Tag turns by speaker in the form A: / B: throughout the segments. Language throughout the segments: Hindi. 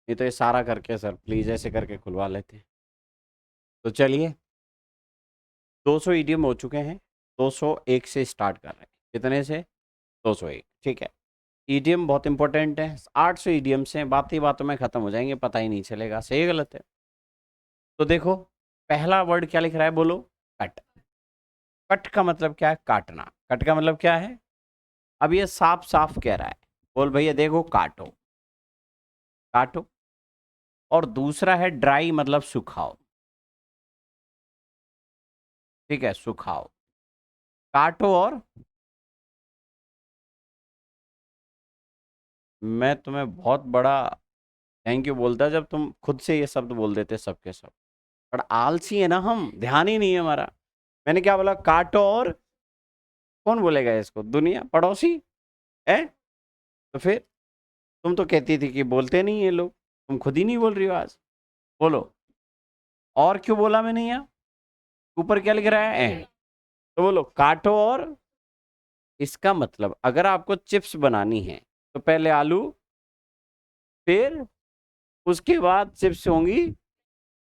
A: नहीं तो ये सारा करके सर प्लीज ऐसे करके खुलवा लेते हैं। तो चलिए 200 ईडीएम हो चुके हैं। 201 से स्टार्ट कर रहे हैं। कितने से? 201। ठीक है। ईडीएम बहुत इंपॉर्टेंट है। 800 ईडीएम्स हैं, बात ही बातों में खत्म हो जाएंगे, पता ही नहीं चलेगा सही गलत है। तो देखो पहला वर्ड क्या लिख रहा है, बोलो। कट। कट का मतलब क्या है? काटना। कट का मतलब क्या है? अब ये साफ साफ कह रहा है, बोल भैया देखो काटो। काटो। और दूसरा है ड्राई, मतलब सुखाओ। ठीक है, सुखाओ। काटो और मैं तुम्हें बहुत बड़ा थैंक यू बोलता जब तुम खुद से ये शब्द बोल देते सबके सब। पर आलसी है ना हम, ध्यान ही नहीं है हमारा। मैंने क्या बोला? काटो और कौन बोलेगा इसको? दुनिया पड़ोसी है। तो फिर तुम तो कहती थी कि बोलते नहीं ये लोग, तुम खुद ही नहीं बोल रही हो आज। बोलो। और क्यों बोला मैंने यहाँ? ऊपर क्या लिख रहा है? तो बोलो काटो और। इसका मतलब अगर आपको चिप्स बनानी है तो पहले आलू, फिर उसके बाद चिप्स होंगी।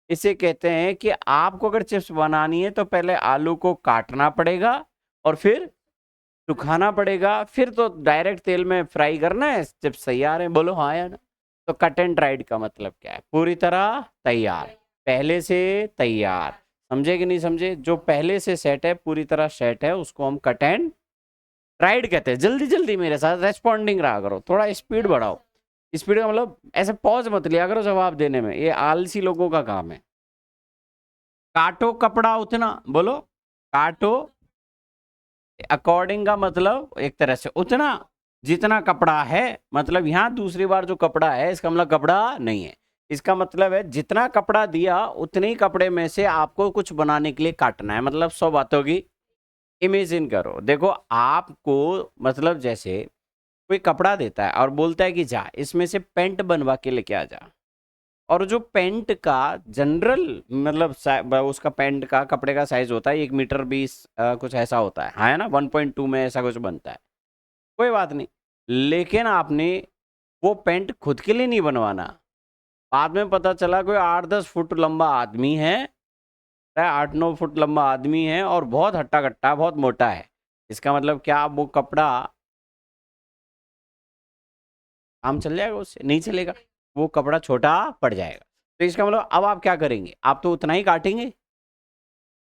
A: इसे कहते हैं कि आपको अगर चिप्स बनानी है तो पहले आलू को काटना पड़ेगा और फिर सुखाना पड़ेगा, फिर तो डायरेक्ट तेल में फ्राई करना है, चिप्स तैयार है। बोलो हाँ या ना। तो कट एंड ड्राइड का मतलब क्या है? पूरी तरह तैयार, पहले से तैयार। समझे कि नहीं समझे? जो पहले से सेट है, पूरी तरह सेट है, उसको हम कट एंड ड्राइड कहते हैं। जल्दी जल्दी मेरे साथ रेस्पॉन्डिंग रहा करो, थोड़ा स्पीड बढ़ाओ। स्पीड का मतलब ऐसे पॉज मत लिया करो जवाब देने में, ये आलसी लोगों का काम है। काटो कपड़ा उतना, बोलो। काटो अकॉर्डिंग का मतलब एक तरह से उतना, जितना कपड़ा है। मतलब यहां दूसरी बार जो कपड़ा है इसका मतलब कपड़ा नहीं है। इसका मतलब है जितना कपड़ा दिया उतने ही कपड़े में से आपको कुछ बनाने के लिए काटना है। मतलब 100 बातों की इमेजिन करो। देखो आपको, मतलब जैसे कोई कपड़ा देता है और बोलता है कि जा इसमें से पेंट बनवा के लेके आ जा। और जो पेंट का जनरल मतलब उसका पेंट का कपड़े का साइज होता है 1 मीटर 20 कुछ ऐसा होता है, हाँ है ना, 1.2 में ऐसा कुछ बनता है। कोई बात नहीं। लेकिन आपने वो पेंट खुद के लिए नहीं बनवाना। बाद में पता चला कोई 8-10 फुट लंबा आदमी है, 8-9 फुट लंबा आदमी है और बहुत हट्टा कट्टा, बहुत मोटा है। इसका मतलब क्या? आप वो कपड़ा काम चल जाएगा उससे? नहीं चलेगा। वो कपड़ा छोटा पड़ जाएगा। तो इसका मतलब अब आप क्या करेंगे? आप तो उतना ही काटेंगे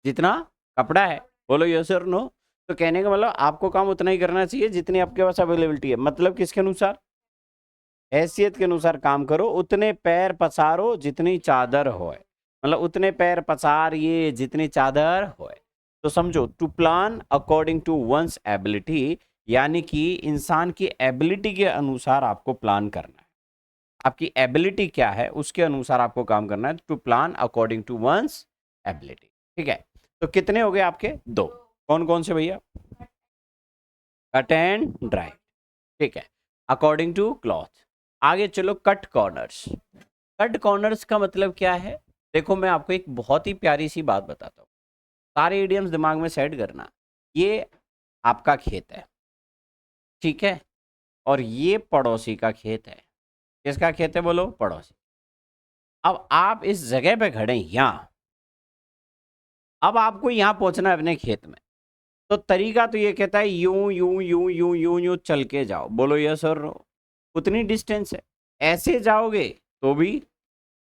A: जितना कपड़ा है। बोलो यस और नो। तो कहने का मतलब आपको काम उतना ही करना चाहिए जितनी आपके पास अवेलेबिलिटी है। मतलब किसके अनुसार? हैसियत के अनुसार काम करो। उतने पैर पसारो जितनी चादर होए। मतलब उतने पैर पसारिए जितनी चादर होए। तो समझो, to plan according to one's ability, यानी कि इंसान की एबिलिटी के अनुसार आपको प्लान करना है। आपकी एबिलिटी क्या है उसके अनुसार आपको काम करना है। To plan according to one's ability. ठीक है। तो कितने हो गए आपके? 2। कौन कौन से भैया? Cut and dry. ठीक है। According to cloth. आगे चलो, कट कॉर्नर्स। कट कॉर्नर्स का मतलब क्या है? देखो मैं आपको एक बहुत ही प्यारी सी बात बताता हूँ, सारे इडियम्स दिमाग में सेट करना। ये आपका खेत है, ठीक है, और ये पड़ोसी का खेत है। किसका खेत है? बोलो पड़ोसी। अब आप इस जगह पे खड़े हैं यहाँ। अब आपको यहाँ पहुंचना है अपने खेत में। तो तरीका तो ये कहता है यूं यूं यूं यूं यूं यूं चल के जाओ। बोलो यस और नो। उतनी डिस्टेंस है। ऐसे जाओगे तो भी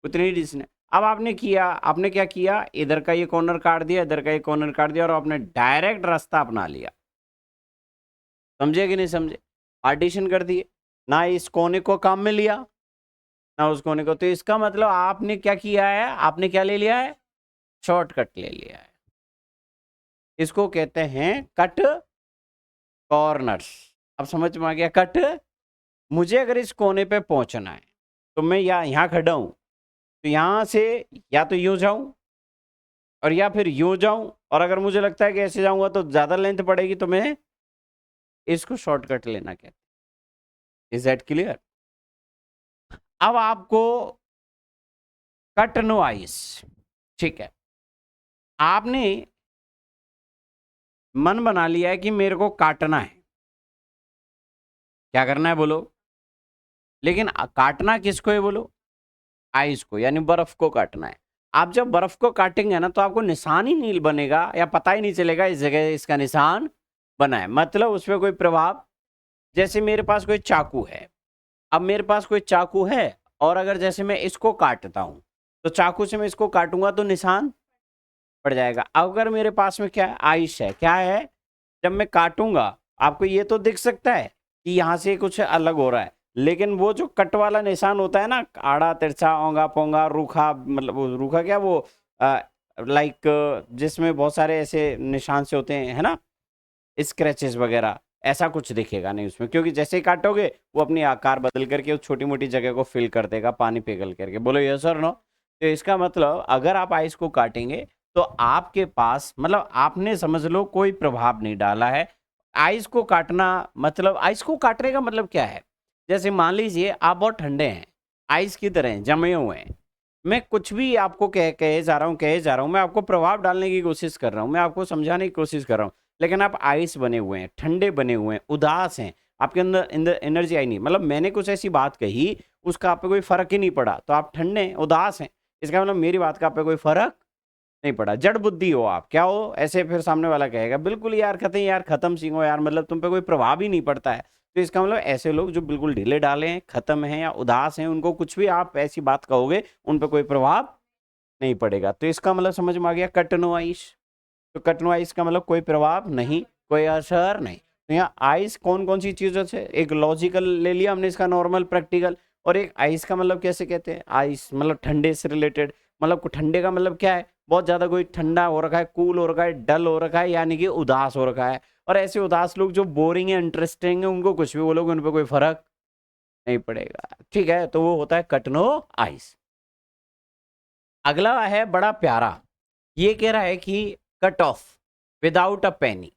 A: उतनी डिस्टेंस। अब आपने किया, आपने क्या किया? इधर का ये कॉर्नर काट दिया, इधर का ये कॉर्नर काट दिया और आपने डायरेक्ट रास्ता अपना लिया। समझे कि नहीं समझे? पार्टीशन कर दिए। ना इस कोने को काम में लिया, ना उस कोने को। तो इसका मतलब आपने क्या किया है? आपने क्या ले लिया है? शॉर्टकट ले लिया है। इसको कहते हैं कट कॉर्नर्स। अब समझ में आ गया? कट। मुझे अगर इस कोने पे पहुंचना है तो मैं यहाँ खड़ा हूं, तो यहाँ से या तो यूं जाऊं और या फिर यूं जाऊं। और अगर मुझे लगता है कि ऐसे जाऊंगा तो ज्यादा लेंथ पड़ेगी तो मैं इसको शॉर्टकट लेना कहते हैं। Is that clear? अब आपको कट नो आइस। ठीक है। आपने मन बना लिया है कि मेरे को काटना है। क्या करना है? बोलो। लेकिन काटना किसको है? बोलो। आइस को, यानी बर्फ को काटना है। आप जब बर्फ को काटेंगे ना तो आपको निशान ही नहीं बनेगा या पता ही नहीं चलेगा इस जगह इसका निशान बना है, मतलब उसमें कोई प्रभाव। जैसे मेरे पास कोई चाकू है, अब मेरे पास कोई चाकू है और अगर जैसे मैं इसको काटता हूं तो चाकू से मैं इसको काटूंगा तो निशान पड़ जाएगा। अगर मेरे पास में क्या है, आइस है, क्या है, जब मैं काटूंगा आपको ये तो दिख सकता है कि यहाँ से कुछ अलग हो रहा है, लेकिन वो जो कट वाला निशान होता है ना, आड़ा तिरछा औंगा पोंगा रूखा, मतलब वो रूखा क्या, वो लाइक जिसमें बहुत सारे ऐसे निशान से होते हैं, है ना, स्क्रैचेस वगैरह, ऐसा कुछ दिखेगा नहीं उसमें, क्योंकि जैसे ही काटोगे वो अपनी आकार बदल करके उस छोटी मोटी जगह को फिल कर देगा पानी पिघल करके। बोलो यस और नो। तो इसका मतलब अगर आप आइस को काटेंगे तो आपके पास, मतलब आपने समझ लो कोई प्रभाव नहीं डाला है। आइस को काटना मतलब, आइस को काटने का मतलब क्या है, जैसे मान लीजिए आप बहुत ठंडे हैं, आइस की तरह हैं, जमे हुए हैं, मैं कुछ भी आपको कहे जा रहा हूँ, मैं आपको प्रभाव डालने की कोशिश कर रहा हूँ, मैं आपको समझाने की कोशिश कर रहा हूँ, लेकिन आप आइस बने हुए हैं, ठंडे बने हुए हैं, उदास हैं, आपके अंदर एनर्जी आई नहीं, मतलब मैंने कुछ ऐसी बात कही उसका आप पे कोई फर्क ही नहीं पड़ा, तो आप ठंडे हैं, उदास हैं, इसका मतलब मेरी बात का आप पे कोई फर्क नहीं पड़ा, जड़ बुद्धि हो आप, क्या हो ऐसे, फिर सामने वाला कहेगा बिल्कुल यार खत्म सिंह हो यार, मतलब तुम पे कोई प्रभाव ही नहीं पड़ता है। तो इसका मतलब ऐसे लोग जो बिल्कुल ढीले ढाले हैं, खत्म हैं या उदास हैं, उनको कुछ भी आप ऐसी बात कहोगे उन पे कोई प्रभाव नहीं पड़ेगा। तो इसका मतलब समझ में आ गया, कट नो आइस। तो कट नो आइस का मतलब कोई प्रभाव नहीं, कोई असर नहीं। तो यहाँ आइस कौन कौन सी चीजों से, एक लॉजिकल ले लिया हमने इसका, नॉर्मल प्रैक्टिकल, और एक आइस का मतलब कैसे कहते हैं, आइस मतलब ठंडे से रिलेटेड, मतलब ठंडे का मतलब क्या है, बहुत ज्यादा कोई ठंडा हो रखा है, कूल हो रखा है, डल हो रखा है, यानी कि उदास हो रखा है। और ऐसे उदास लोग जो बोरिंग है, इंटरेस्टिंग है, उनको कुछ भी बोलोगे उन पर कोई फर्क नहीं पड़ेगा। ठीक है, तो वो होता है कटनो आइस। अगला है बड़ा प्यारा, ये कह रहा है कि कट ऑफ विदाउट अ पेनी।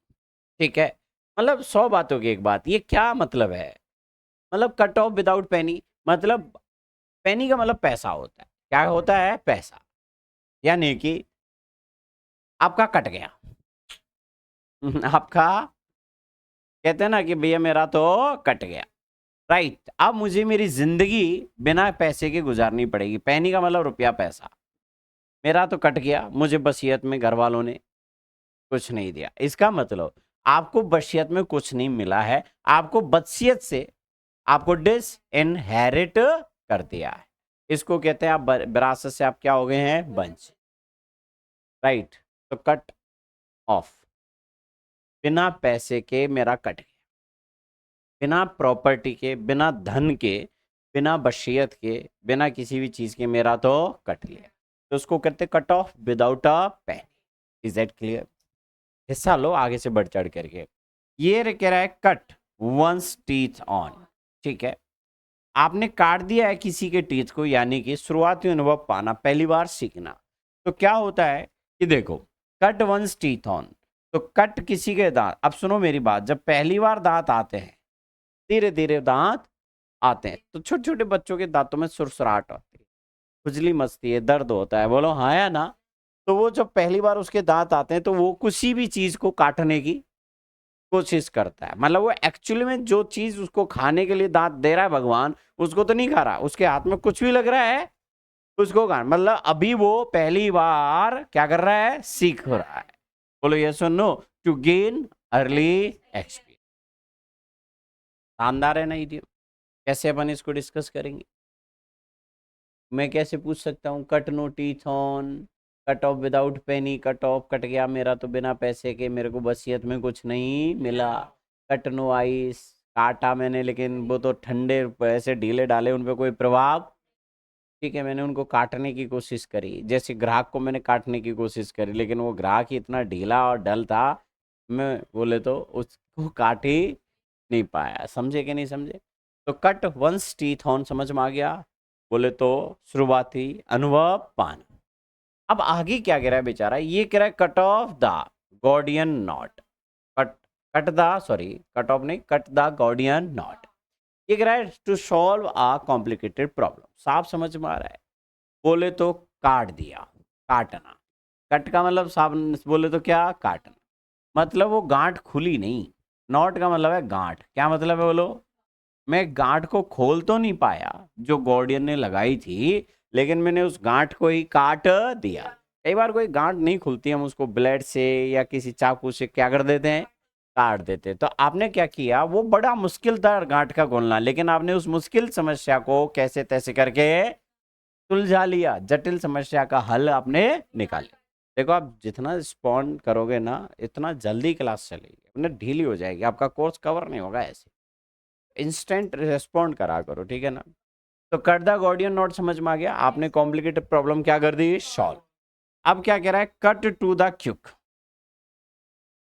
A: ठीक है, मतलब 100 बातों की एक बात, ये क्या मतलब है, मतलब कट ऑफ विदाउट पेनी, मतलब पेनी का मतलब पैसा होता है, क्या होता है, पैसा, यानी कि आपका कट गया आपका, कहते हैं ना कि भैया मेरा तो कट गया, राइट। अब मुझे मेरी जिंदगी बिना पैसे के गुजारनी पड़ेगी, पेनी का मतलब रुपया पैसा, मेरा तो कट गया, मुझे वसीयत में घर वालों ने कुछ नहीं दिया, इसका मतलब आपको वसीयत में कुछ नहीं मिला है, आपको वसीयत से आपको डिस इनहेरिट कर दिया है, इसको कहते हैं आप विरासत से आप क्या हो गए हैं, वंचित, राइट। तो कट ऑफ, बिना पैसे के मेरा कट गया, बिना प्रॉपर्टी के, बिना धन के, बिना वसीयत के, बिना किसी भी चीज के मेरा तो कट लिया, तो उसको कहते cut off without a pen. Is that clear? हिस्सा लो आगे से बढ़ चढ़ करके। ये कह रहा है कट वंस टीथ ऑन, ठीक है, आपने काट दिया है किसी के टीथ को, यानी कि शुरुआती अनुभव पाना, पहली बार सीखना। तो क्या होता है कि देखो, कट वंस टीथ ऑन, तो कट किसी के दांत, अब सुनो मेरी बात, जब पहली बार दांत आते हैं, धीरे धीरे दांत आते हैं, तो छोटे छोटे बच्चों के दांतों में सुरसुराहट होती है, खुजली मचती है, दर्द होता है, बोलो हाँ या ना। तो वो जब पहली बार उसके दांत आते हैं तो वो किसी भी चीज को काटने की कोशिश करता है, मतलब वो एक्चुअली में जो चीज उसको खाने के लिए दांत दे रहा है भगवान, उसको तो नहीं खा रहा, उसके हाथ में कुछ भी लग रहा है उसको खा, मतलब अभी वो पहली बार क्या कर रहा है, सीख रहा है। बोलो यस और no, to gain early experience. शानदार है ना इडियम? कैसे अपन इसको डिस्कस करेंगे, मैं कैसे पूछ सकता हूँ, cut no teeth on, cut off without penny, cut off cut गया मेरा तो बिना पैसे के, मेरे को वसीयत में कुछ नहीं मिला, कट नो आइस, काटा मैंने लेकिन वो तो ठंडे ऐसे ढीले डाले, उन पे कोई प्रभाव, ठीक है, मैंने उनको काटने की कोशिश करी, जैसे ग्राहक को मैंने काटने की कोशिश करी, लेकिन वो ग्राहक ही इतना ढीला और डल था, मैं बोले तो उसको काट ही नहीं पाया। समझे कि नहीं समझे? तो कट वंस टीथ ऑन समझ में आ गया, बोले तो शुरुआती अनुभव पाना। अब आगे क्या कह रहा है बेचारा, ये कह रहा है cut off the Gordian knot, cut cut the, sorry cut off नहीं, कट द गॉर्डियन नॉट, ये कह रहा है to solve a complicated problem. साफ समझ में आ रहा है, बोले तो काट दिया, काटना, कट का मतलब साफ बोले तो क्या, काटना, मतलब वो गांठ खुली नहीं, नॉट का मतलब है गांठ, क्या मतलब है बोलो, मैं गांठ को खोल तो नहीं पाया जो गॉर्डियन ने लगाई थी, लेकिन मैंने उस गांठ को ही काट दिया। कई बार कोई गांठ नहीं खुलती, हम उसको ब्लेड से या किसी चाकू से क्या कर देते हैं, काट देते हैं। तो आपने क्या किया, वो बड़ा मुश्किल था गांठ का खोलना, लेकिन आपने उस मुश्किल समस्या को कैसे तैसे करके सुलझा लिया, जटिल समस्या का हल आपने निकाले। देखो आप जितना रिस्पॉन्ड करोगे ना, इतना जल्दी क्लास चलेगी, अपने ढीली हो जाएगी, आपका कोर्स कवर नहीं होगा। ऐसे इंस्टेंट रिस्पॉन्ड करा करो, ठीक है ना। तो कट द गॉडियन नॉट समझ में आ गया, आपने कॉम्प्लिकेटेड प्रॉब्लम क्या कर दी, सॉल्व। अब क्या कह रहा है, कट टू द क्यूक।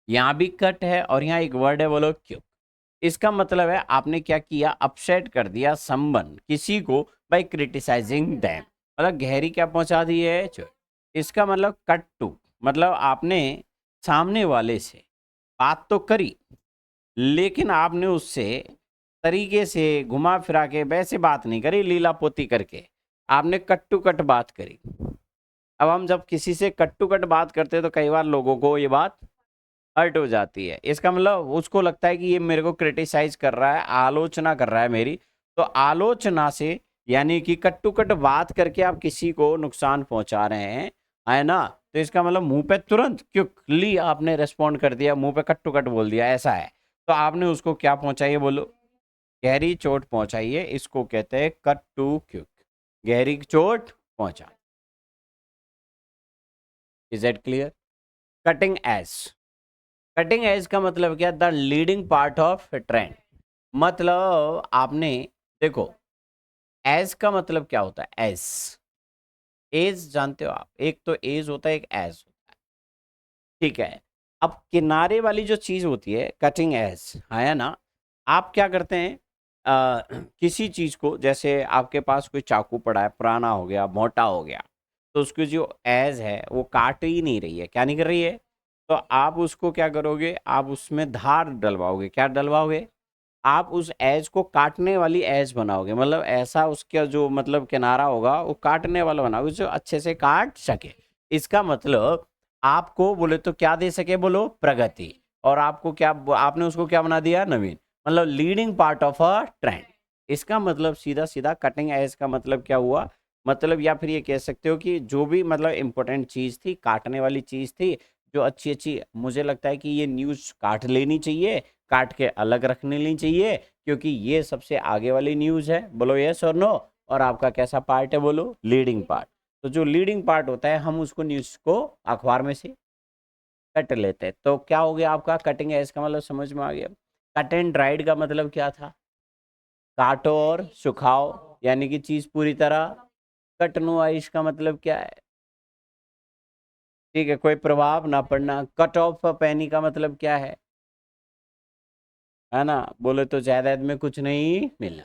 A: यहां भी कट है और यहाँ एक वर्ड है, बोलो क्यूक। इसका मतलब है आपने क्या किया, अपसेट कर दिया संबंध किसी को बाय क्रिटिसाइजिंग देम, मतलब गहरी क्या पहुंचा दी है, इसका मतलब कट टू, मतलब आपने सामने वाले से बात तो करी, लेकिन आपने उससे तरीके से घुमा फिरा के वैसे बात नहीं करी, लीला पोती करके आपने कट टू कट बात करी। अब हम जब किसी से कट टू कट बात करते हैं तो कई बार लोगों को ये बात हर्ट हो जाती है। इसका मतलब उसको लगता है कि ये मेरे को क्रिटिसाइज कर रहा है, आलोचना कर रहा है मेरी। तो आलोचना से यानी कि कट टू कट बात करके आप किसी को नुकसान पहुंचा रहे हैं, है ना। तो इसका मतलब मुंह पे तुरंत क्विकली आपने रेस्पॉन्ड कर दिया, मुंह पे कट टू कट बोल दिया, ऐसा है। तो आपने उसको क्या पहुंचाइए, बोलो, गहरी चोट पहुंचाइए। इसको कहते हैं कट टू क्विक, गहरी चोट पहुंचा। Is that clear. Cutting edge, cutting edge का मतलब क्या, the leading part of trend. मतलब आपने देखो, एज का मतलब क्या होता है, एज, एज जानते हो आप, एक तो एज होता है, एक एज होता है, ठीक है। अब किनारे वाली जो चीज होती है कटिंग एज, है ना। आप क्या करते हैं, किसी चीज को, जैसे आपके पास कोई चाकू पड़ा है, पुराना हो गया, मोटा हो गया, तो उसकी जो एज है वो काट ही नहीं रही है, क्या नहीं कर रही है। तो आप उसको क्या करोगे, आप उसमें धार डलवाओगे, क्या डलवाओगे, आप उस एज को काटने वाली एज बनाओगे, मतलब ऐसा उसका जो मतलब किनारा होगा वो काटने वाला बनाओगे, जो अच्छे से काट सके। इसका मतलब आपको बोले तो क्या दे सके, बोलो, प्रगति। और आपको क्या, आपने उसको क्या बना दिया, नवीन, मतलब leading part of a trend. इसका मतलब सीधा सीधा कटिंग एज का मतलब क्या हुआ, मतलब या फिर ये कह सकते हो कि जो भी मतलब इंपॉर्टेंट चीज थी, काटने वाली चीज थी, जो अच्छी अच्छी, मुझे लगता है कि ये न्यूज काट लेनी चाहिए, काट के अलग रख लेनी चाहिए, क्योंकि ये सबसे आगे वाली न्यूज है, बोलो यस और नो। और आपका कैसा पार्ट है, बोलो, लीडिंग पार्ट। तो जो लीडिंग पार्ट होता है, हम उसको न्यूज को अखबार में से कट लेते हैं। तो क्या हो गया आपका, कटिंग है, इसका मतलब समझ में आ गया। कट एंड ड्राइड का मतलब क्या था, काटो और सुखाओ, यानी कि चीज पूरी तरह कट नो आइश का मतलब क्या है, ठीक है, कोई प्रभाव ना पड़ना। कट ऑफ पैनी का मतलब क्या है ना, बोले तो जायदाद में कुछ नहीं मिलना।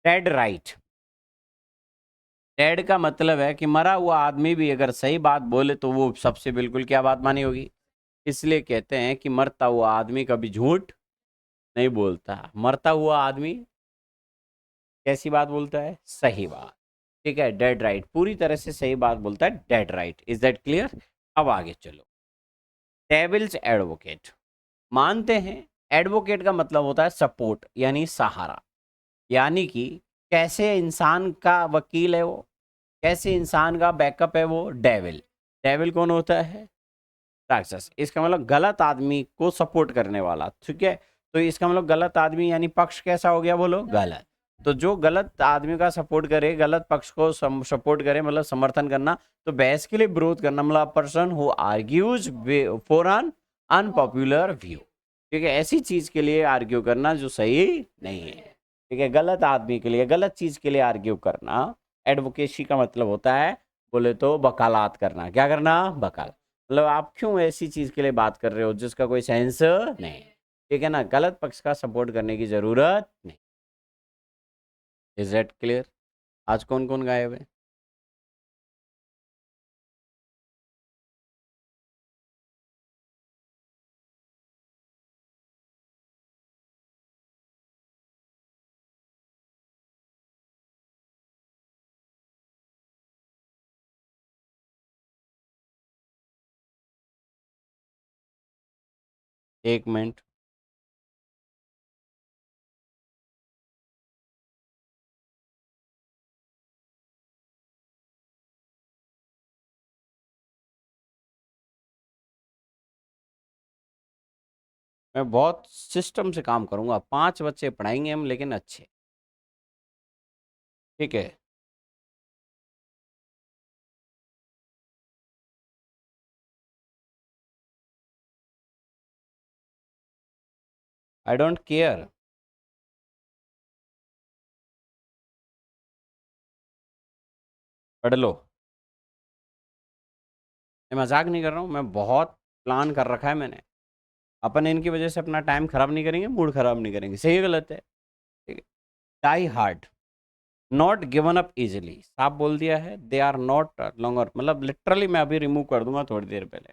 A: डेड राइट, डेड का मतलब है कि मरा हुआ आदमी भी अगर सही बात बोले तो वो सबसे बिल्कुल क्या बात मानी होगी। इसलिए कहते हैं कि मरता हुआ आदमी कभी झूठ नहीं बोलता, मरता हुआ आदमी कैसी बात बोलता है, सही बात, ठीक है। डेड राइट, पूरी तरह से सही बात बोलता है, dead right. Is that clear. अब आगे चलो, डेविल्स एडवोकेट, मानते हैं एडवोकेट का मतलब होता है सपोर्ट, यानी सहारा, यानी कि कैसे इंसान का वकील है वो, कैसे इंसान का बैकअप है वो, डेविल। डेविल कौन होता है, राक्षस। इसका मतलब गलत आदमी को सपोर्ट करने वाला, ठीक है। तो इसका मतलब गलत आदमी यानी पक्ष कैसा हो गया, बोलो, गलत। तो जो गलत आदमी का सपोर्ट करे, गलत पक्ष को सपोर्ट करे, मतलब समर्थन करना, तो बहस के लिए विरोध करना, मतलब person who argues for an unpopular view, ठीक है, ऐसी चीज के लिए आर्ग्यू करना जो सही नहीं है, ठीक है, गलत आदमी के लिए, गलत चीज के लिए आर्ग्यू करना। एडवोकेसी का मतलब होता है, बोले तो वकालत करना, क्या करना, वकालत। मतलब आप क्यों ऐसी चीज के लिए बात कर रहे हो जिसका कोई सेंस नहीं, ठीक है ना, गलत पक्ष का सपोर्ट करने की जरूरत नहीं। Is that clear. आज कौन कौन गायब है, एक मिनट। मैं बहुत सिस्टम से काम करूंगा, 5 बच्चे पढ़ाएंगे हम, लेकिन अच्छे, ठीक है। I don't care. पढ़ लो। मैं मजाक नहीं कर रहा हूँ, मैं बहुत प्लान कर रखा है मैंने। अपन इनकी वजह से अपना टाइम खराब नहीं करेंगे, मूड खराब नहीं करेंगे, सही है गलत है, ठीक है। Die hard, not given up easily, साफ बोल दिया है। दे आर नॉट लॉन्गर, मतलब लिटरली मैं अभी रिमूव कर दूंगा थोड़ी देर पहले।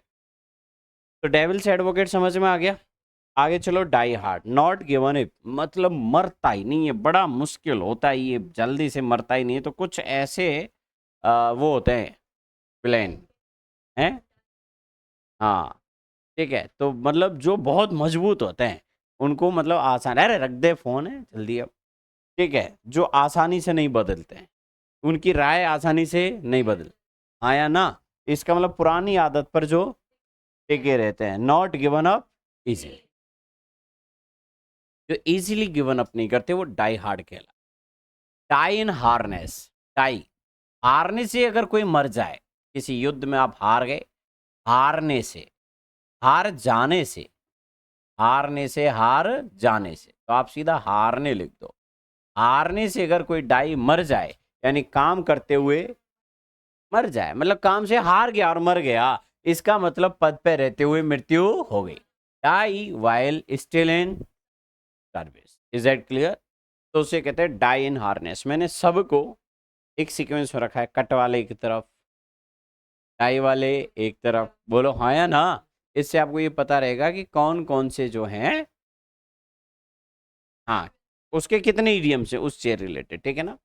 A: तो डेविल्स एडवोकेट समझ में आ गया। आगे चलो, die hard, not given up मतलब मरता ही नहीं है, बड़ा मुश्किल होता है ये, जल्दी से मरता ही नहीं है। तो कुछ ऐसे वो होते हैं प्लेन हैं, हाँ, ठीक है। तो मतलब जो बहुत मजबूत होते हैं उनको मतलब आसान, अरे रख दे फोन है जल्दी अब, ठीक है। जो आसानी से नहीं बदलते हैं, उनकी राय आसानी से नहीं बदल, हाँ या ना। इसका मतलब पुरानी आदत पर जो टिके रहते हैं, नॉट गिवन अप इजीली। जो इजीली गिवन अप नहीं करते वो डाई हार्ड कहला। टाई इन हार्नेस, टाई, हारने से अगर कोई मर जाए, किसी युद्ध में आप हार गए, हारने से, हार जाने से, हारने से, हार जाने से, तो आप सीधा हारने लिख दो। हारने से अगर कोई डाई मर जाए, यानी काम करते हुए मर जाए, मतलब काम से हार गया और मर गया, इसका मतलब पद पे रहते हुए मृत्यु हो गई। Die while still in service, is that clear? तो उसे कहते हैं डाई इन हार्नेस। मैंने सबको एक सीक्वेंस में रखा है, कट वाले एक तरफ, टाई वाले एक तरफ, बोलो हाँ या ना। इससे आपको ये पता रहेगा कि कौन कौन से जो हैं, हाँ, उसके कितने इडियम्स है उस चेयर रिलेटेड, ठीक है ना।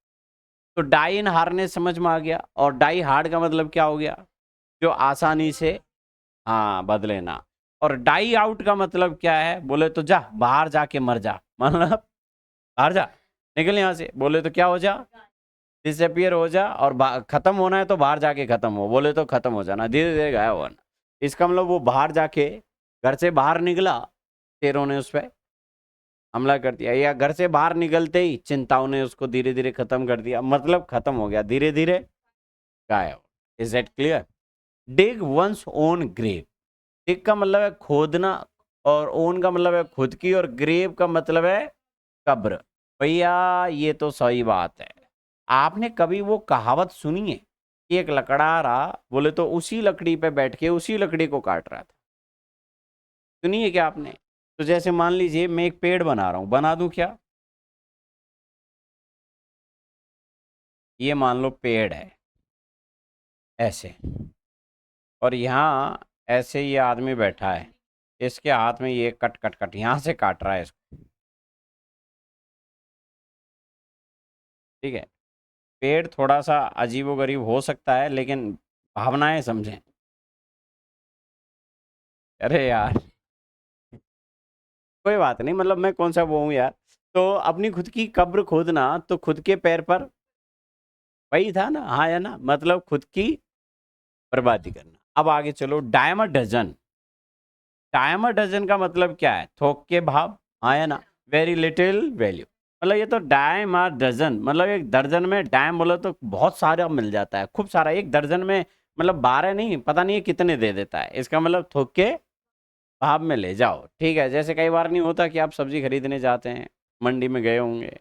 A: तो डाई इन हार्नेस समझ में आ गया। और डाई हार्ड का मतलब क्या हो गया? जो आसानी से, हाँ, बदले ना। और डाई आउट का मतलब क्या है? बोले तो जा बाहर जाके मर जा, मतलब बाहर जा, निकल यहां से, बोले तो क्या हो जा, डिसअपियर हो जा। और खत्म होना है तो बाहर जाके खत्म हो, बोले तो खत्म हो जाना, धीरे धीरे गायब होना। इसका मतलब वो बाहर जाके, घर से बाहर निकला, शेरों ने उस पर हमला कर दिया, या घर से बाहर निकलते ही चिंताओं ने उसको धीरे धीरे खत्म कर दिया, मतलब खत्म हो गया, धीरे धीरे गायब। Is that clear? Dig once own grave, dig का मतलब है खोदना, और ओन का मतलब है खुद की, और ग्रेव का मतलब है कब्र। भैया ये तो सही बात है। आपने कभी वो कहावत सुनी है कि एक लकड़हारा, बोले तो उसी लकड़ी पे बैठ के उसी लकड़ी को काट रहा था? सुनी है क्या आपने? तो जैसे मान लीजिए मैं एक पेड़ बना रहा हूं, बना दूं क्या? ये मान लो पेड़ है ऐसे, और यहाँ ऐसे ये आदमी बैठा है, इसके हाथ में ये कट कट कट यहाँ से काट रहा है इसको, ठीक है। पेड़ थोड़ा सा अजीबोगरीब हो सकता है, लेकिन भावनाएं समझें। अरे यार, कोई बात नहीं, मतलब मैं कौन सा वो हूँ यार। तो अपनी खुद की कब्र खोदना, तो खुद के पैर पर, वही था ना, हाँ या ना, मतलब खुद की बर्बादी करना। अब आगे चलो, डायम अ डजन, डायम अ डजन का मतलब क्या है? थोक के भाव, हाँ या ना, वेरी लिटिल वैल्यू। मतलब ये तो डायम अ डजन, मतलब एक दर्जन में डायम बोलो तो बहुत सारा मिल जाता है, खूब सारा, एक दर्जन में मतलब 12 नहीं, पता नहीं है कितने दे देता है। इसका मतलब थोक के भाव में ले जाओ, ठीक है। जैसे कई बार नहीं होता कि आप सब्जी खरीदने जाते हैं, मंडी में गए होंगे,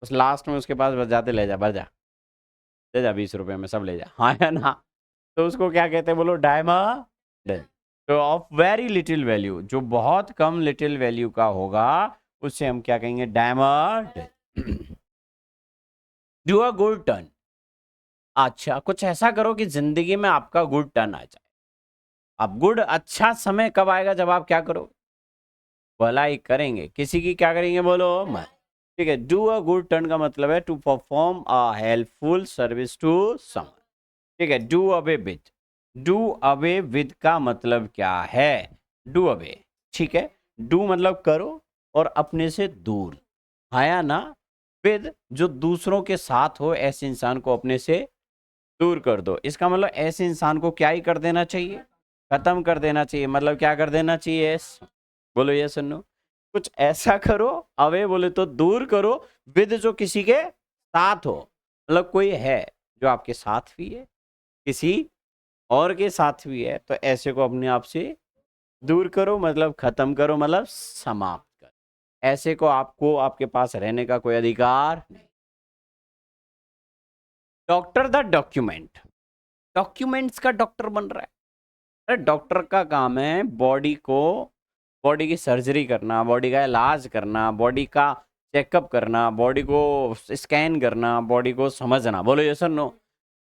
A: उस लास्ट में उसके पास बच जाते, ले जा, भर जा, ले जा, 20 रुपए में सब ले जा, हाँ या ना। तो उसको क्या कहते हैं, बोलो? डायमंड। तो ऑफ वेरी लिटिल वैल्यू, जो बहुत कम लिटिल वैल्यू का होगा, उससे हम क्या कहेंगे? Diamond. Do a good turn, अच्छा कुछ ऐसा करो कि जिंदगी में आपका गुड टर्न आ जाए। अब गुड अच्छा समय कब आएगा? जब आप क्या करो? भलाई करेंगे, किसी की क्या करेंगे, बोलो मत, ठीक है। डू अ गुड टर्न का मतलब है to perform a helpful service to someone, ठीक है। Do away with, do away with का मतलब क्या है? डू अवे, ठीक है। डू मतलब करो, और अपने से दूर, हाँ या ना। विद, जो दूसरों के साथ हो, ऐसे इंसान को अपने से दूर कर दो। इसका मतलब ऐसे इंसान को क्या ही कर देना चाहिए? खत्म कर देना चाहिए। मतलब क्या कर देना चाहिए? बोलो ये सुनो, कुछ ऐसा करो, अवे बोले तो दूर करो, विद जो किसी के साथ हो। मतलब कोई है जो आपके साथ भी है, किसी और के साथ भी है, तो ऐसे को अपने आप से दूर करो, मतलब खत्म करो, मतलब समाप्त करो। ऐसे को आपको आपके पास रहने का कोई अधिकार नहीं। डॉक्टर द डॉक्यूमेंट, डॉक्यूमेंट्स का डॉक्टर बन रहा है। अरे डॉक्टर का काम है बॉडी की सर्जरी करना, बॉडी का इलाज करना, बॉडी का चेकअप करना, बॉडी को स्कैन करना, बॉडी को समझना। बोलो ये सर नो।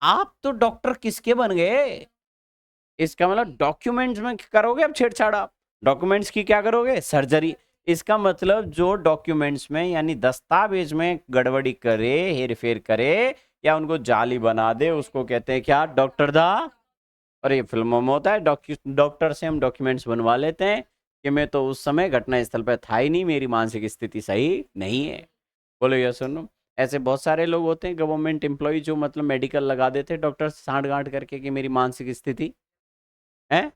A: आप तो डॉक्टर किसके बन गए? इसका मतलब डॉक्यूमेंट्स में करोगे अब छेड़छाड़। आप डॉक्यूमेंट्स की क्या करोगे? सर्जरी। इसका मतलब जो डॉक्यूमेंट्स में यानी दस्तावेज में गड़बड़ी करे, हेर फेर करे या उनको जाली बना दे, उसको कहते हैं क्या? डॉक्टर दा। और ये फिल्मों में होता है, डॉक्टर से हम डॉक्यूमेंट्स बनवा लेते हैं कि मैं तो उस समय घटना स्थल पर था ही नहीं, मेरी मानसिक स्थिति सही नहीं है। बोलो ये सुनो, ऐसे बहुत सारे लोग होते हैं गवर्नमेंट एम्प्लॉय जो मतलब मेडिकल लगा देते हैं डॉक्टर से सांठ गांठ करके कि मेरी मानसिक स्थिति है।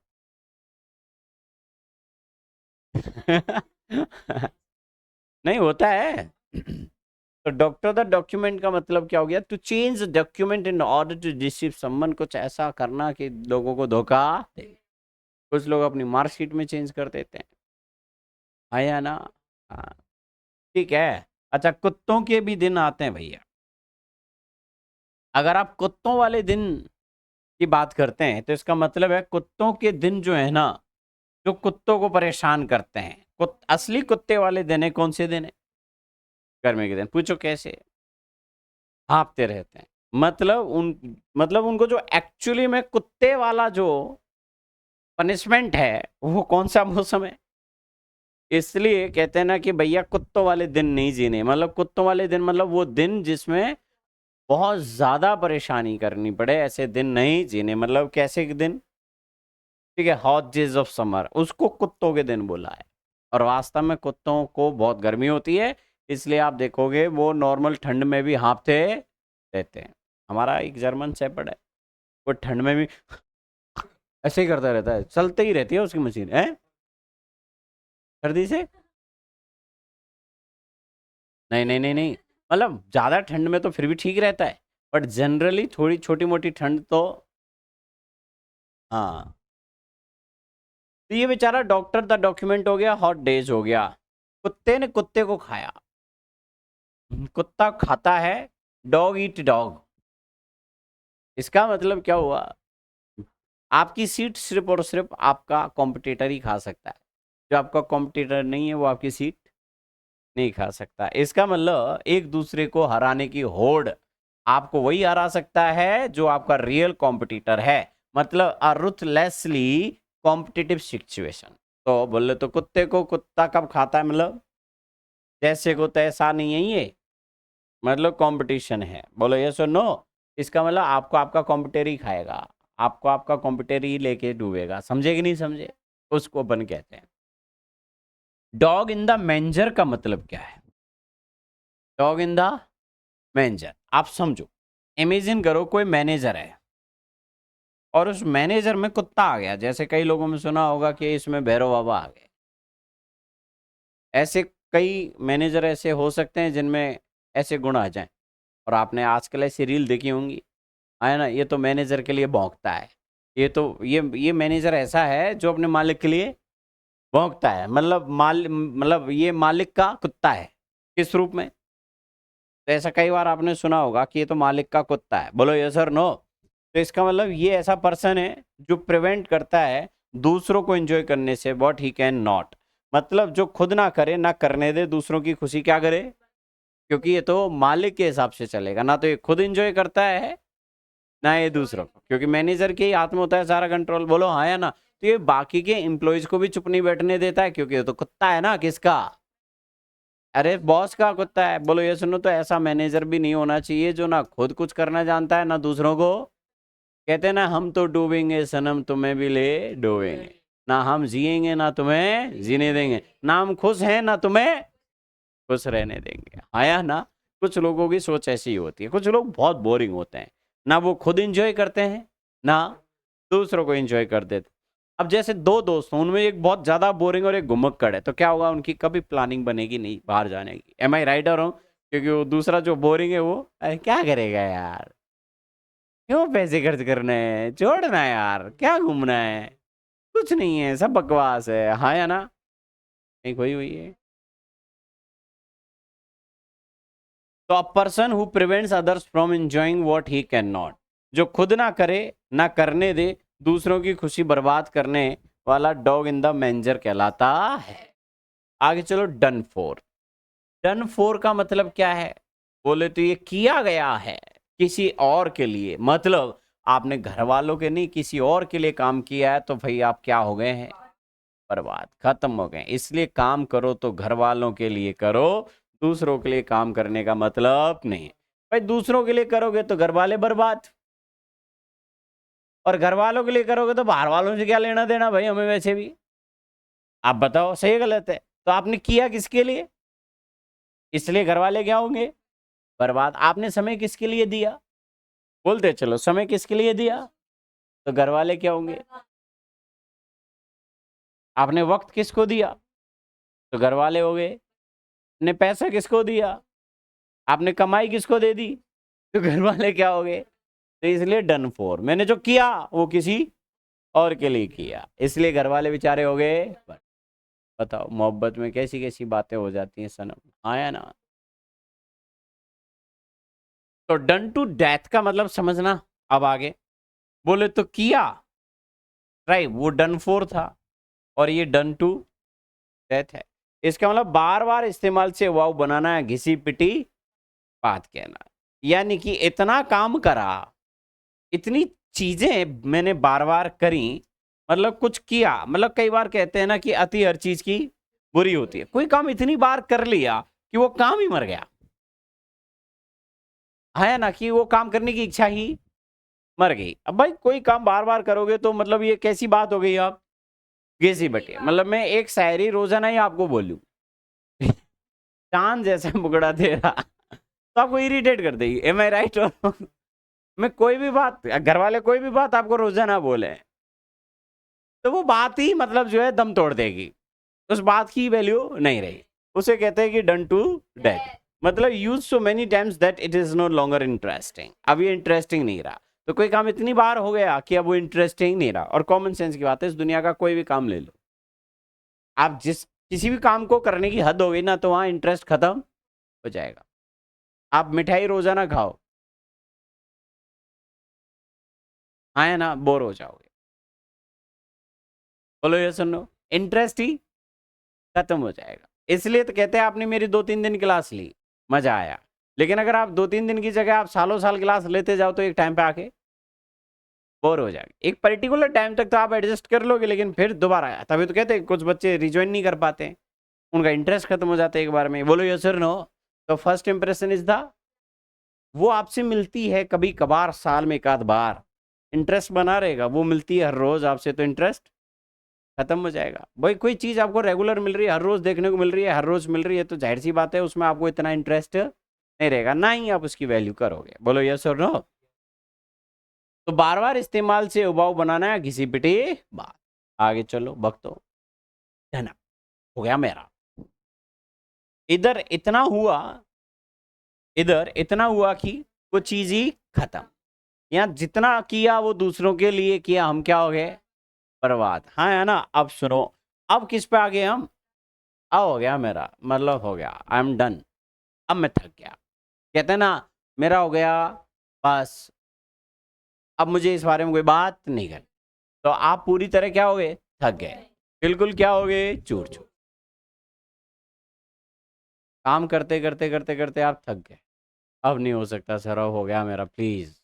A: नहीं होता है। तो डॉक्टर द डॉक्यूमेंट का मतलब क्या हो गया? To change document in order to deceive someone, कुछ ऐसा करना कि लोगों को धोखा दे। कुछ लोग अपनी मार्कशीट में चेंज कर देते हैं, है या ना? हाँ, ठीक है। अच्छा, कुत्तों के भी दिन आते हैं भैया। अगर आप कुत्तों वाले दिन की बात करते हैं तो इसका मतलब है कुत्तों के दिन जो है ना, जो कुत्तों को परेशान करते हैं, असली कुत्ते वाले दिन है कौन से दिन है? गर्मी के दिन। पूछो कैसे? हाँफते रहते हैं। मतलब उनको जो एक्चुअली में कुत्ते वाला जो पनिशमेंट है वो कौन सा मौसम है? इसलिए कहते हैं ना कि भैया कुत्तों वाले दिन नहीं जीने। मतलब कुत्तों वाले दिन मतलब वो दिन जिसमें बहुत ज्यादा परेशानी करनी पड़े, ऐसे दिन नहीं जीने। मतलब कैसे के दिन? ठीक है, हॉट डेज ऑफ समर, उसको कुत्तों के दिन बोला है। और वास्तव में कुत्तों को बहुत गर्मी होती है, इसलिए आप देखोगे वो नॉर्मल ठंड में भी हाँफते रहते हैं। हमारा एक जर्मन शेपर्ड है, वो ठंड में भी ऐसे ही करता रहता है, चलते ही रहती है उसकी मशीन है सर्दी से। नहीं नहीं नहीं नहीं, मतलब ज्यादा ठंड में तो फिर भी ठीक रहता है, बट जनरली थोड़ी छोटी मोटी ठंड तो। हाँ, तो ये बेचारा डॉक्टर द डॉक्यूमेंट हो गया, हॉट डेज हो गया। कुत्ते ने कुत्ते को खाया। कुत्ता खाता है, डॉग ईट डॉग। इसका मतलब क्या हुआ? आपकी सीट सिर्फ और सिर्फ आपका कॉम्पिटिटर ही खा सकता है। जो आपका कॉम्पिटिटर नहीं है वो आपकी सीट नहीं खा सकता। इसका मतलब एक दूसरे को हराने की होड़ आपको वही हरा सकता है जो आपका रियल कॉम्पिटिटर है। मतलब अ रुथलेसली कॉम्पिटिटिव सिचुएशन। तो बोले तो कुत्ते को कुत्ता कब खाता है? मतलब जैसे को तैसा नहीं है ये, मतलब कंपटीशन है। बोलो यस और नो। इसका मतलब आपको आपका कॉम्पिटिटर ही खाएगा, आपको आपका कॉम्पिटिटर ही लेके डूबेगा। समझे कि नहीं समझे? उसको अपन कहते हैं। डॉग इन द मैंजर का मतलब क्या है? डॉग इन द मैनेजर, आप समझो। इमेजिन करो कोई मैनेजर है और उस मैनेजर में कुत्ता आ गया। जैसे कई लोगों में सुना होगा कि इसमें भैरव बाबा आ गए। ऐसे कई मैनेजर ऐसे हो सकते हैं जिनमें ऐसे गुण आ जाएं। और आपने आजकल ऐसी रील देखी होंगी, है ना, ये तो मैनेजर के लिए भौंकता है। ये मैनेजर ऐसा है जो अपने मालिक के लिए भौंकता है। मतलब ये मालिक का कुत्ता है। किस रूप में? तो ऐसा कई बार आपने सुना होगा कि ये तो मालिक का कुत्ता है। बोलो यस और नो। तो इसका मतलब ये ऐसा पर्सन है जो प्रिवेंट करता है दूसरों को एंजॉय करने से, व्हाट ही कैन नॉट। मतलब जो खुद ना करे, ना करने दे दूसरों की खुशी, क्या करे? क्योंकि ये तो मालिक के हिसाब से चलेगा ना, तो ये खुद एंजॉय करता है ना ये दूसरों को, क्योंकि मैनेजर के ही हाथ में होता है सारा कंट्रोल। बोलो हाँ या ना? तो ये बाकी के एम्प्लॉयज को भी चुप नहीं बैठने देता है, क्योंकि ये तो कुत्ता है ना। किसका? अरे बॉस का कुत्ता है। बोलो ये सुनो, तो ऐसा मैनेजर भी नहीं होना चाहिए जो ना खुद कुछ करना जानता है ना दूसरों को। कहते हैं ना, हम तो डूबेंगे सनम तुम्हें भी ले डूबेंगे। ना हम जिएंगे ना तुम्हें जीने देंगे, ना हम खुश हैं ना तुम्हें खुश रहने देंगे। आया ना? कुछ लोगों की सोच ऐसी ही होती है। कुछ लोग बहुत बोरिंग होते हैं, ना वो खुद एंजॉय करते हैं ना दूसरों को एंजॉय कर देते। अब जैसे दो दोस्त हों, उनमें एक बहुत ज्यादा बोरिंग और एक घुमक्कड़ है, तो क्या होगा, उनकी कभी प्लानिंग बनेगी नहीं बाहर जाने की। एम आई राइट और रॉन्ग? क्योंकि वो दूसरा जो बोरिंग है वो अरे क्या करेगा यार, क्यों पैसे खर्च करने हैं, छोड़ना है यार, क्या घूमना है, कुछ नहीं है, सब बकवास है, हाँ या ना? एक वही हुई है। तो a person who prevents others from enjoying what he can not, जो खुद ना करे, ना करने दे, दूसरों की खुशी बर्बाद करने वाला डॉग इन द मैंजर कहलाता है। आगे चलो, डन फॉर। डन फॉर का मतलब क्या है? बोले तो ये किया गया है किसी और के लिए, मतलब आपने घर वालों के नहीं किसी और के लिए काम किया है, तो भाई आप क्या हो गए हैं, बर्बाद, खत्म हो गए। इसलिए काम करो तो घर वालों के लिए करो, दूसरों के लिए काम करने का मतलब नहीं। भाई दूसरों के लिए करोगे तो घर वाले बर्बाद, और घर वालों के लिए करोगे तो बाहर वालों से क्या लेना देना भाई, हमें वैसे भी। आप बताओ सही है गलत है? तो आपने किया किसके लिए, इसलिए घर वाले क्या होंगे, बर्बाद। आपने समय किसके लिए दिया, बोलते चलो समय किसके लिए दिया, तो घर वाले क्या होंगे। आपने वक्त किसको दिया, तो घर वाले हो गए। ने पैसा किसको दिया, आपने कमाई किसको दे दी, तो घर वाले क्या हो गए। तो इसलिए डन फॉर, मैंने जो किया वो किसी और के लिए किया, इसलिए घर वाले बेचारे हो गए। बताओ मोहब्बत में कैसी कैसी बातें हो जाती हैं सनम, आया ना? तो डन टू डेथ का मतलब समझना। अब आगे बोले तो किया, राइट, वो डन फॉर था, और ये डन टू डेथ है। इसका मतलब बार बार इस्तेमाल से वाव बनाना है, घिसी पिटी बात कहना, यानी कि इतना काम करा, इतनी चीजें मैंने बार बार करी, मतलब कुछ किया, मतलब कई बार कहते हैं ना कि अति हर चीज की बुरी होती है, कोई काम इतनी बार कर लिया कि वो काम ही मर गया, है ना, कि वो काम करने की इच्छा ही मर गई। अब भाई कोई काम बार बार करोगे तो मतलब ये कैसी बात हो गई, आप घिसी बटे, मतलब मैं एक शायरी रोजाना ही आपको बोलूं चांद जैसा मुगड़ा तेरा, तो आपको इरिटेट कर देगी, एम आई राइट? मैं कोई भी बात, घर वाले कोई भी बात आपको रोजाना बोले, तो वो बात ही मतलब जो है दम तोड़ देगी, उस बात की वैल्यू नहीं रही। उसे कहते हैं कि डन टू डेथ, मतलब use so many times that it is no longer interesting, अब ये इंटरेस्टिंग नहीं रहा। तो कोई काम इतनी बार हो गया कि अब वो इंटरेस्टिंग नहीं रहा। और कॉमन सेंस की बात है, इस दुनिया का कोई भी काम ले लो, आप जिस किसी भी काम को करने की हद हो गई ना, तो वहां इंटरेस्ट खत्म हो जाएगा। आप मिठाई रोजाना खाओ, हाँ है ना, बोर हो जाओगे। बोलो ये सुनो, इंटरेस्ट ही खत्म हो जाएगा। इसलिए तो कहते हैं आपने मेरी 2-3 दिन क्लास ली, मजा आया, लेकिन अगर आप 2-3 दिन की जगह आप सालों साल क्लास लेते जाओ तो एक टाइम पे आके बोर हो जाएगी। एक पर्टिकुलर टाइम तक तो आप एडजस्ट कर लोगे, लेकिन फिर दोबारा आया, तभी तो कहते हैं कुछ बच्चे रिज्वाइन नहीं कर पाते, उनका इंटरेस्ट खत्म हो जाता है एक बार में। बोलो यस और नो? तो फर्स्ट इंप्रेशन इज द, वो आपसे मिलती है कभी कभार, साल में एक आध बार, इंटरेस्ट बना रहेगा। वो मिलती है हर रोज आपसे, तो इंटरेस्ट खत्म हो जाएगा। भाई कोई चीज आपको रेगुलर मिल रही है, हर रोज देखने को मिल रही है, हर रोज मिल रही है, तो जाहिर सी बात है उसमें आपको इतना इंटरेस्ट नहीं रहेगा, ना ही आप उसकी वैल्यू करोगे। बोलो यस और नो? तो बार बार इस्तेमाल से उबाऊ बनाना है, घिसी पिटी बात। आगे चलो भक्तो, है ना, हो गया मेरा। इधर इतना हुआ, इधर इतना हुआ कि वो चीज ही खत्म। यहाँ जितना किया वो दूसरों के लिए किया, हम क्या हो गए, बर्बाद, हाँ है ना? अब सुनो, अब किस पे आ गए हम, अब हो गया मेरा, मतलब हो गया, आई एम डन, अब मैं थक गया। कहते हैं ना, मेरा हो गया बस, अब मुझे इस बारे में कोई बात नहीं करनी। तो आप पूरी तरह क्या हो गए, थक गए, बिल्कुल क्या हो गए, चूर चूर। काम करते करते करते करते आप थक गए, अब नहीं हो सकता सर, अब हो गया मेरा, प्लीज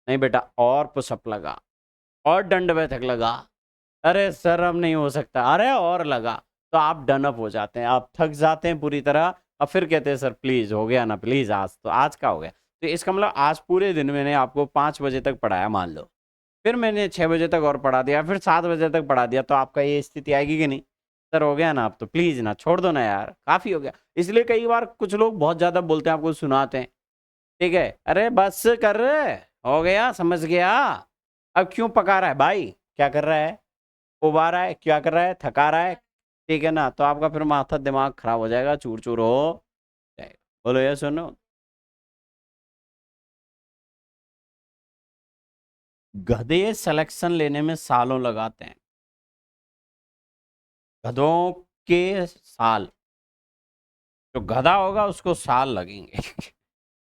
A: नहीं बेटा, और पुशअप लगा, और दंड बैठक लगा, अरे सर अब नहीं हो सकता, अरे और लगा। तो आप डन अप हो जाते हैं, आप थक जाते हैं पूरी तरह। अब फिर कहते हैं सर प्लीज हो गया ना, प्लीज आज, तो आज का हो गया। तो इसका मतलब आज पूरे दिन मैंने आपको 5 बजे तक पढ़ाया मान लो, फिर मैंने 6 बजे तक और पढ़ा दिया, फिर 7 बजे तक पढ़ा दिया, तो आपका ये स्थिति आएगी कि नहीं, सर हो गया ना, आप तो प्लीज ना, छोड़ दो ना यार, काफी हो गया। इसलिए कई बार कुछ लोग बहुत ज्यादा बोलते हैं, आपको सुनाते हैं, ठीक है, अरे बस कर, हो गया, समझ गया, अब क्यों पका रहा है भाई, क्या कर रहा है, उबा रहा है, क्या कर रहा है, थका रहा है, ठीक है ना, तो आपका फिर माथा दिमाग खराब हो जाएगा, चूर चूर हो जाएगा। बोलो ये सुनो। गधे सिलेक्शन लेने में सालों लगाते हैं, गधों के साल। जो गधा होगा उसको साल लगेंगे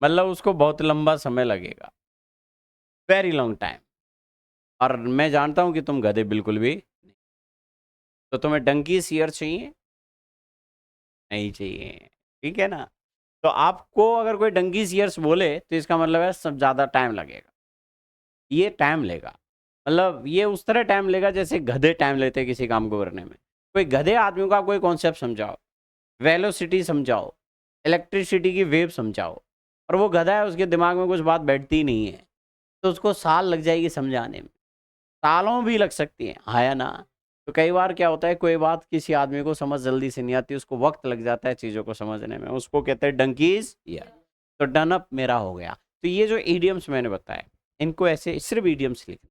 A: मतलब उसको बहुत लंबा समय लगेगा, वेरी लॉन्ग टाइम। और मैं जानता हूं कि तुम गधे बिल्कुल भी नहीं। तो तुम्हें डंकी ईयर चाहिए, नहीं चाहिए, ठीक है ना। तो आपको अगर कोई डंकी ईयर्स बोले तो इसका मतलब है सब ज़्यादा टाइम लगेगा, ये टाइम लेगा। मतलब ये उस तरह टाइम लेगा जैसे गधे टाइम लेते हैं किसी काम को करने में। कोई गधे आदमी को आप कोई कॉन्सेप्ट समझाओ, वेलोसिटी समझाओ, इलेक्ट्रिसिटी की वेव समझाओ, और वो गधा है, उसके दिमाग में कुछ बात बैठती ही नहीं है, तो उसको साल लग जाएगी समझाने में, सालों भी लग सकती है, हाँ या ना। तो कई बार क्या होता है, कोई बात किसी आदमी को समझ जल्दी से नहीं आती, उसको वक्त लग जाता है चीज़ों को समझने में, उसको कहते हैं डंकीज ईयर। तो डन अप मेरा हो गया। तो ये जो ईडियम्स मैंने बताया, इनको ऐसे सिर्फ ईडियम्स लिखना,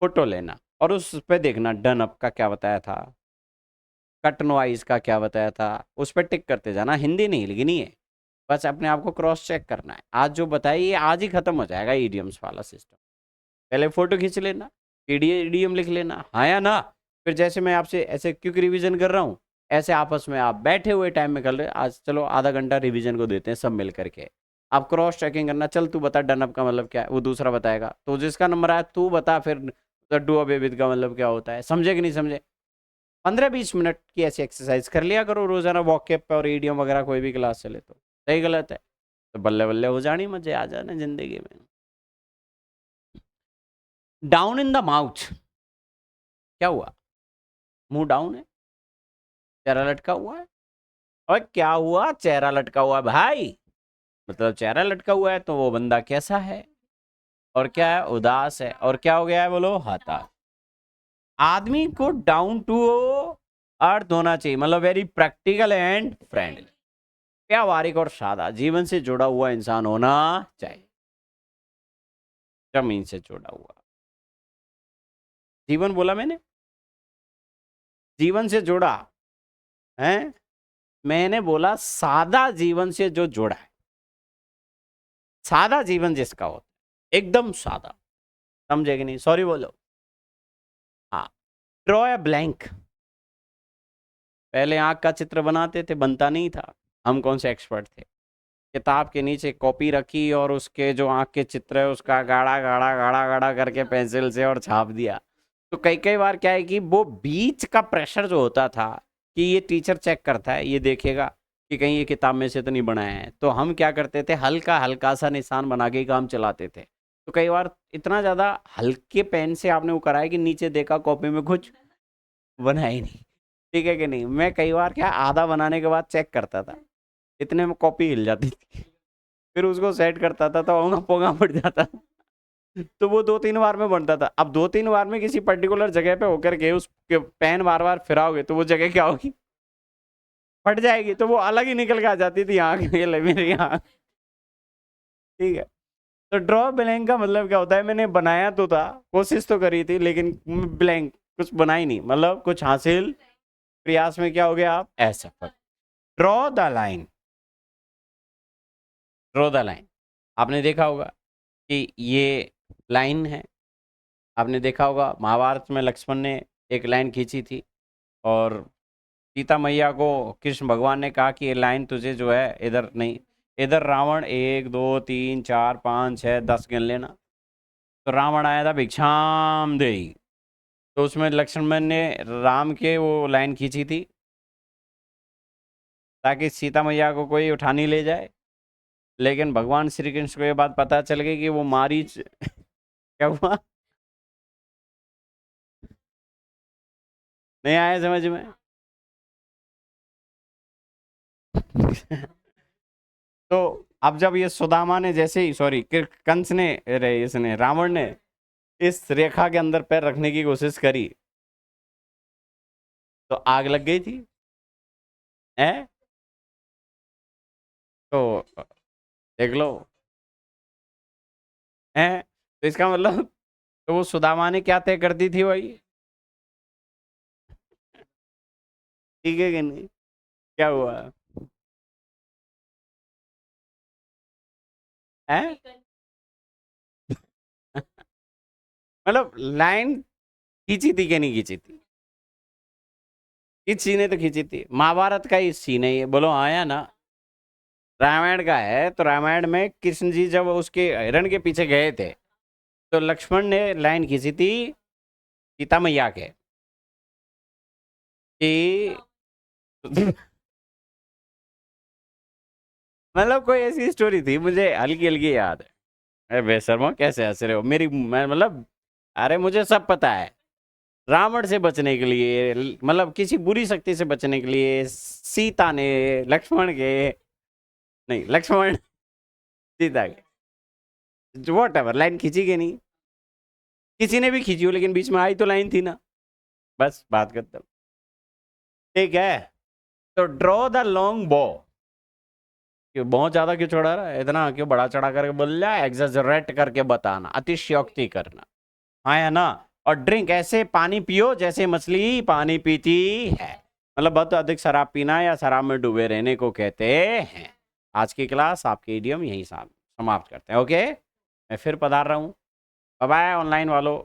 A: फोटो लेना और उस पर देखना डन अप का क्या बताया था, कट नॉइज का क्या बताया था, उस पर टिक करते जाना। हिंदी नहीं लिखनी है, बस अपने आप को क्रॉस चेक करना है। आज जो बताइए ये आज ही खत्म हो जाएगा ईडियम्स वाला सिस्टम। पहले फोटो खींच लेना, ईडीएम लिख लेना, हाँ या ना। फिर जैसे मैं आपसे ऐसे क्विक रिवीजन कर रहा हूँ, ऐसे आपस में आप बैठे हुए टाइम में कर रहे, आज चलो आधा घंटा रिवीजन को देते हैं सब मिल करके। आप क्रॉस चेकिंग करना, चल तू बता डन अप का मतलब क्या है, वो दूसरा बताएगा, तो जिसका नंबर आया तू बता फिर डू अवे विद का मतलब क्या होता है, समझे कि नहीं समझे। 15-20 मिनट की ऐसी एक्सरसाइज कर लिया करो रोजाना, वॉकअप पे और ईडीएम वगैरह कोई भी क्लास चले तो। सही गलत है, तो बल्ले बल्ले हो जानी, मजे आ जाने जिंदगी में। डाउन इन द माउथ, क्या हुआ, मुंह डाउन है, चेहरा लटका हुआ है। और क्या हुआ, चेहरा लटका हुआ है भाई, मतलब चेहरा लटका हुआ है तो वो बंदा कैसा है, और क्या है, उदास है, और क्या हो गया है, बोलो हताश। आदमी को डाउन टू अर्थ होना चाहिए, मतलब वेरी प्रैक्टिकल एंड फ्रेंडली, व्यावहारिक और सादा, जीवन से जुड़ा हुआ इंसान होना चाहिए, जमीन से जुड़ा हुआ। जीवन बोला मैंने, जीवन से जुड़ा है, मैंने बोला सादा, जीवन से जो जुड़ा है, सादा जीवन जिसका होता है, एकदम सादा, समझे कि नहीं, सॉरी बोलो। हाँ, ड्रॉ ए ब्लैंक। पहले आंख का चित्र बनाते थे, बनता नहीं था, हम कौन से एक्सपर्ट थे, किताब के नीचे कॉपी रखी और उसके जो आंख के चित्र है उसका गाढ़ा गाढ़ा गाढ़ा गाढ़ा करके पेंसिल से और छाप दिया। तो कई कई बार क्या है कि वो बीच का प्रेशर जो होता था, कि ये टीचर चेक करता है, ये देखेगा कि कहीं ये किताब में से तो नहीं बनाया है, तो हम क्या करते थे, हल्का हल्का सा निशान बना के काम चलाते थे। तो कई बार इतना ज़्यादा हल्के पेन से आपने वो कराया कि नीचे देखा कॉपी में कुछ बना ही नहीं, ठीक है कि नहीं। मैं कई बार क्या आधा बनाने के बाद चेक करता था, इतने में कॉपी हिल जाती थी, फिर उसको सेट करता था तो ओंगा पोंगा पड़ जाता था। तो वो 2-3 बार में बनता था। अब 2-3 बार में किसी पर्टिकुलर जगह पे होकर के उस पेन बार बार फिराओगे तो वो जगह क्या होगी, फट जाएगी, तो वो अलग ही निकल के आ जाती थी आँख, ये ले मेरी आँख, ठीक है। तो ड्रॉ ब्लैंक का मतलब क्या होता है, मैंने बनाया तो था, कोशिश तो करी थी, लेकिन ब्लैंक कुछ बना ही नहीं, मतलब कुछ हासिल प्रयास में क्या हो गया आप असफल। Draw the line, draw the line, आपने देखा होगा कि ये लाइन है, आपने देखा होगा महाभारत में लक्ष्मण ने एक लाइन खींची थी, और सीता मैया को कृष्ण भगवान ने कहा कि ये लाइन तुझे जो है इधर नहीं, इधर रावण 1 2 3 4 5 6 10 गिन लेना। तो रावण आया था भिक्षाम दे, तो उसमें लक्ष्मण ने राम के वो लाइन खींची थी ताकि सीता मैया को कोई उठा नहीं ले जाए। लेकिन भगवान श्री कृष्ण को ये बात पता चल गई कि वो मारीच क्या हुआ, नहीं आया समझ में तो अब जब ये सुदामा ने जैसे ही, सॉरी कंस ने, अरे इसने रावण ने इस रेखा के अंदर पैर रखने की कोशिश करी तो आग लग गई थी, है तो देख लो, है तो इसका मतलब, तो वो सुदामा ने क्या तय कर दी थी भाई, ठीक है कि नहीं? क्या हुआ है? मतलब लाइन खींची थी कि नहीं खींची थी? किस सीन ने तो खींची थी? महाभारत का ही सीन है ये, बोलो आया ना? रामायण का है, तो रामायण में कृष्ण जी जब उसके हिरण के पीछे गए थे, तो लक्ष्मण ने लाइन खींची थी सीता मैया के कि मतलब कोई ऐसी स्टोरी थी, मुझे हल्की हल्की याद है। अरे बेशर्मो, कैसे हंस रहे हो मेरी, मैं मतलब, अरे मुझे सब पता है। रावण से बचने के लिए, मतलब किसी बुरी शक्ति से बचने के लिए सीता ने लक्ष्मण के, नहीं लक्ष्मण सीता के, वॉट एवर, लाइन खींची कि नहीं? किसी ने भी खींची हो, लेकिन बीच में आई तो लाइन थी ना। बस बात करता हूँ। ठीक है, तो ड्रॉ द लॉन्ग बो। क्यों बहुत ज्यादा क्यों चढ़ा रहा है, इतना क्यों बड़ा चढ़ा करके बोल रहा है? एग्जैजरेट करके बताना, अतिशयोक्ति करना। हाँ है ना? और ड्रिंक, ऐसे पानी पियो जैसे मछली पानी पीती है। मतलब बहुत अधिक शराब पीना या शराब में डूबे रहने को कहते हैं। आज की क्लास आपके इडियम यहीं समाप्त करते हैं। ओके, मैं फिर पधार रहा हूँ। बाय बाय ऑनलाइन वालों।